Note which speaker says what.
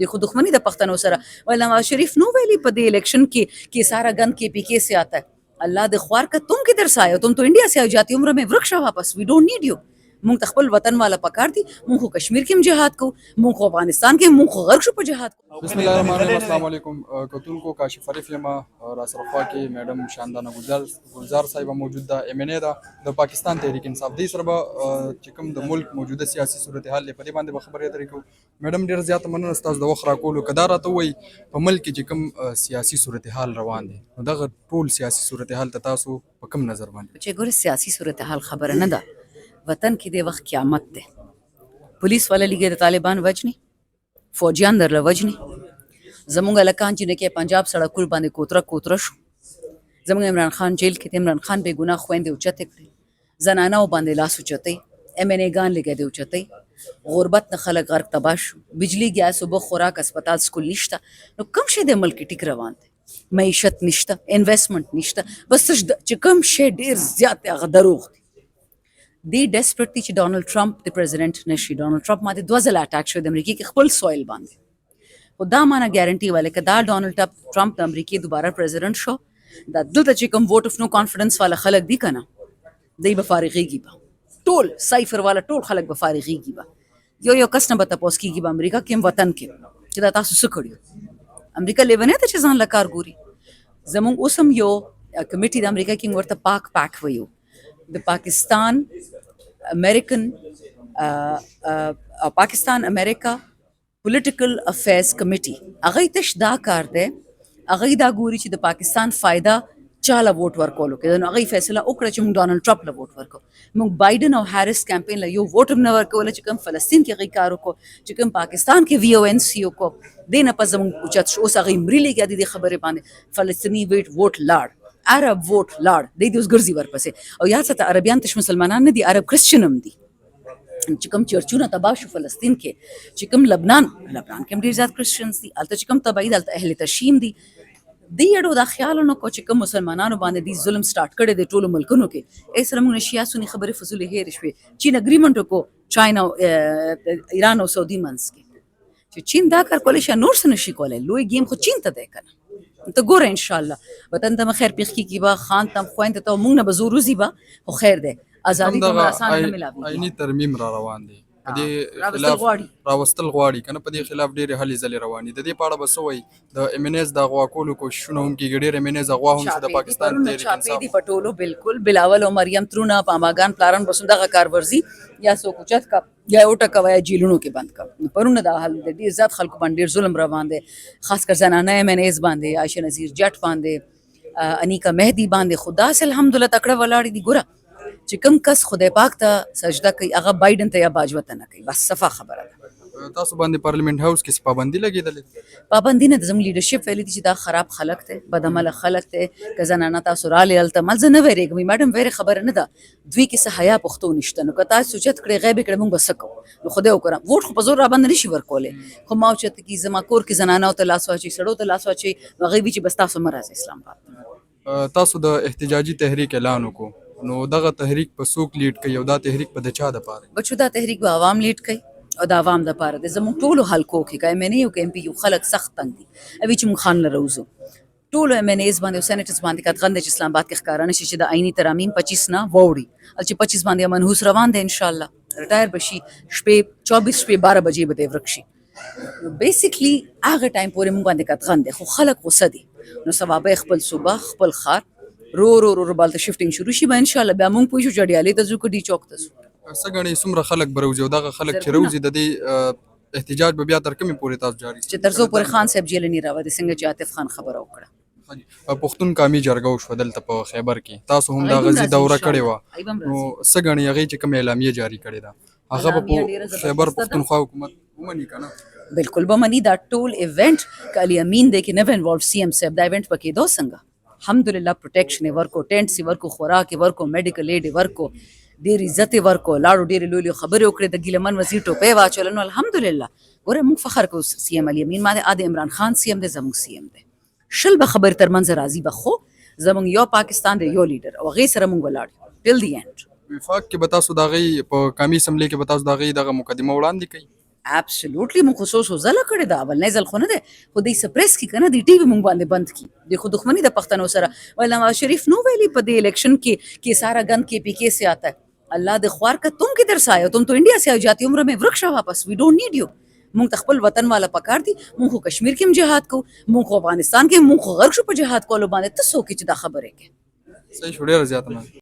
Speaker 1: د خو دښمنی د پښتنو سره ولا نواز شریف نو ویلی په دې الیکشن کې سارا गंद के पीके से आता है अल्लाह दे ख्वार का तुम किधर से आए हो तुम तो इंडिया से आए जाती उम्र में वृक्ष वापस वी डोंट नीड यू مونږ ته خپل وطن والا پکار دي مونږ خو کشمیر کې هم جهاد کو مونږ خو افغانستان کې مونږ خو غرق شو په جهاد کو
Speaker 2: بسم الله الرحمن الرحیم السلام علیکم کتونکو کاشف عارف یم را سره خوا کې میډم شاندانه گلزار صاحب موجود ده ایم ان ای ده د پاکستان تحریک انصاف دی سره چې کوم د ملک موجوده سیاسي صورتحال په دې باندې خبرې اترې کوو میډم ډیر زیات مننه تاسو د وخت راکولو کدا راته وای په ملک کې چې کوم سیاسي صورتحال روان دي نو دغه ټول سیاسي صورتحال ته تاسو په کوم نظر باندې
Speaker 1: چې ګور سیاسي صورتحال خبره نه ده وطن کې د وخت قیامت ده پولیس والا لګي د طالبان وجني فوجیان در وجني زمونږ لکان چې نه کې پنجاب سړکونو باندې کوتره شو زمونږ عمران خان جیل کې عمران خان به ګناه خويندې اوچته کړې زنانه باندې لاس اوچته ایم ان ای ګان لګي دی اوچته غربت نه خلک غرق تباہ شو بجلی ګیس او خوراک اسپیټال سکول نشته نو کوم شي د ملک ټیک روان دي معیشت نشته انویسټمنٹ نشته بس چې کوم شي ډیر زیات هغه دروغ دي دی ډیسپریټ دي چې ډونالد ټرمپ د پریزیډنټ نشي ډونالد ټرمپ باندې 2000 اٹیک شو د امریکا کې خپل سویل باندې خو دا معنا ګارانټي والے کدا ډونالد ټرمپ د امریکا دوباره پریزیډنټ شو دا دلته چې کوم ووټ اف نو کانفیډنس والا خلک دي کنه دی به فارغيږي به ټول سایفر والا ټول خلک به فارغيږي به یو کس نه به تاسو کېږي په امریکا کې وطن کې چې دا تاسو څه کړیو امریکا لیونه ته چې ځان لکار ګوري زمونږ اوسم یو کمیټي د امریکا کې ورته پاک ویو د پاکستان امریکا پولیټیکل افیرز کمیټي هغه تش دا کار دی هغه دا ګوري چې د پاکستان فائدہ چاله ووټ ورکولو کې نو هغه فیصله وکړه چې موږ ډونالد ټرمپ له ووټ ورکو موږ بایدن او هریس کمپاین له یو ووټ نه ورکول چې کوم فلسطین کې غي کار وکړو چې کوم پاکستان کې وی او ان سی وکړو دینه په زموږ اوچت شو اوس هغه مری لګیا دي خبره باندې فلسطینی ووټ لاړ عرب ووټ لاړ د دې اوس ګرځي ورپسې او یا څه عربیان تش مسلمانان نه دي عرب کرسچن هم دي چې کوم چرچونه تباه شو فلسطین کې چې کوم لبنان کې ډیر زیات کرسچنز دي الته چې کوم تبعید الته اهل تشیم دي دی اړو دا خیالونه کو چې کوم مسلمانانو باندې دي ظلم سٹارټ کړي د ټولو ملکونو کې ایسره موږ شیاسونی خبره فضول هیر شوې چین اګریمنت کو چاینا ایران او سعودي منځ کې چې چین دا کار کولای شي نور څه نشي کولای لوی گیم خو چین ته دی کنه ته ګوره ان شاء الله وطن ته خیر پیخ کی با خان تم خويند ته مونږ نه بزوروزی با خو خیر ده ازادي ته آسان نه ملاوي
Speaker 2: عیني ترمیم را روان دي په دې خلاف راوستل غواړي کنه په دې خلاف ډېر هلي ځلې رواني د دې پاړه بسوي د ایم د غوا کولو کوششونه هم کې ډېر ایم غوا هم د پاکستان تحریک انصاف
Speaker 1: دی پټولو بالکل بلاول او مریم ترونه پاماګان پلارن بسنده کار ورزي یا سو کوچت کا یا اوټه کوي جیلونو کې بند کا پرونه دا حل د دې عزت خلکو باندې ډېر ظلم روان دي خاص کر زنانه ایم باندې عائشه نذیر جټ باندې انیکا مهدی باندې خدا سه الحمدلله تکړه ولاړ دي ګوره چې کوم کس خدای پاک ته سجده کوي هغه بایدن ته یا باجوت نه کوي بس صفه خبره ده
Speaker 2: تاسو باندې پارلیمنت هاوس کې پابندي لګیدلې
Speaker 1: پابندي نه د زموږ لیډرشپ ویلي چې دا خراب خلک ته بدعمل خلک ته کزنانه تاسو را لېل ته ملزه نه ویریږي میډم ویره خبره نه ده دوی کې څه حیا پښتو نشته نو کته سوچت کړي غیب کړي موږ بسکو نو خدای وکړه ووټ خو په زور را باندې نشي ورکولې خو ما چت کې زما کور کې زنانه او تلاس واچي سړو تلاس واچي غیبي چې بس تاسو مرز اسلام آباد
Speaker 2: تاسو د احتجاجي تحریک اعلان وکړو نو دغه تحریک په څوک لیډ کوي او دا تحریک په د چا د پاره
Speaker 1: بچو دا تحریک به عوام لیډ کوي او د عوام د پاره د زموږ ټولو حلقو کې کای مې نه یو کې ام پی یو خلک سخت تنګ دي اوی چې مخان لروزو ټولو ام ان ایز باندې او سېنیټرز باندې کټغند چې اسلام آباد کې ښکارانه شي چې د آئینی ترامیم 25 نه ووري چې 25 باندې منحوس روان دي ان شاء الله ریټایر بشي شپې 24 شپې 12 بجې به دی ورکشي بیسیکلی هغه ټایم پورې موږ باندې کټغند خو خلک غوسه دي نو سبب خپل صبح خپل خار رو بالته شفټینګ شروع شي به ان شاء الله بیا موږ پوښو جړیالې ته ځو کډي چوک ته
Speaker 2: سګنې سمره خلک بروزي او دغه خلک چې روزي د دې احتجاج به بیا تر کومه پورې تاسو جاری
Speaker 1: چې ترزو پر خان صاحب جیل نه راوړي څنګه چې عاطف خان خبره وکړه
Speaker 2: پښتون قومي جرګه وشو دلته په خیبر کې تاسو هم دا غزي دوره کړې و نو سګنې هغه چې کوم اعلامیه جاری کړې ده هغه په خیبر پښتونخوا حکومت ومني کنه
Speaker 1: بالکل به مني دا ټول ایونت کلی امین دی کې نو انوالو سی ام صاحب دا ایونت پکې دو څنګه الحمدلله پروټیکشن ورکو ټینټ سی ورکو خوراک ورکو میډیکل ایډ ورکو ډیر عزت ورکو لاړو ډیر لولي خبرې وکړې د ګیلمن وزیر ټوپې واچول نو الحمدلله ګوره موږ فخر کوو سی ام علي امین باندې اد عمران خان سی ام د زموږ سی ام دی شل به خبر تر منځ راضي بخو زموږ یو پاکستان دی یو لیډر او غي سره موږ ولاړ ټل دی اینډ
Speaker 2: وفاق کې بتا سو داغي په قومي اسمبلی کې بتا سو داغي دغه مقدمه وړاندې کړي
Speaker 1: ابسولوټلی مونږ خصوصو زله کړی دا اول نه ځل خو نه دی خو دې سپریس کی کنه دی ټي وي مونږ باندې بند کی د خو دښمنی د پښتنو سره ولا نواز شریف نو ویلی په دې الیکشن کې कि सारा गन के पीके से आता है अल्लाह दे ख्वार का तुम किधर से आए हो तुम तो इंडिया से आए जाती उम्र में वृक्ष वापस वी डोंट नीड यू مونږ ته خپل وطن والا پکار دي مونږ خو کشمیر کې هم جهاد کو مونږ خو افغانستان کې مونږ خو غرق شو په جهاد کولو باندې تاسو کې چې دا خبره کې
Speaker 2: صحیح شو ډېره زیاته مننه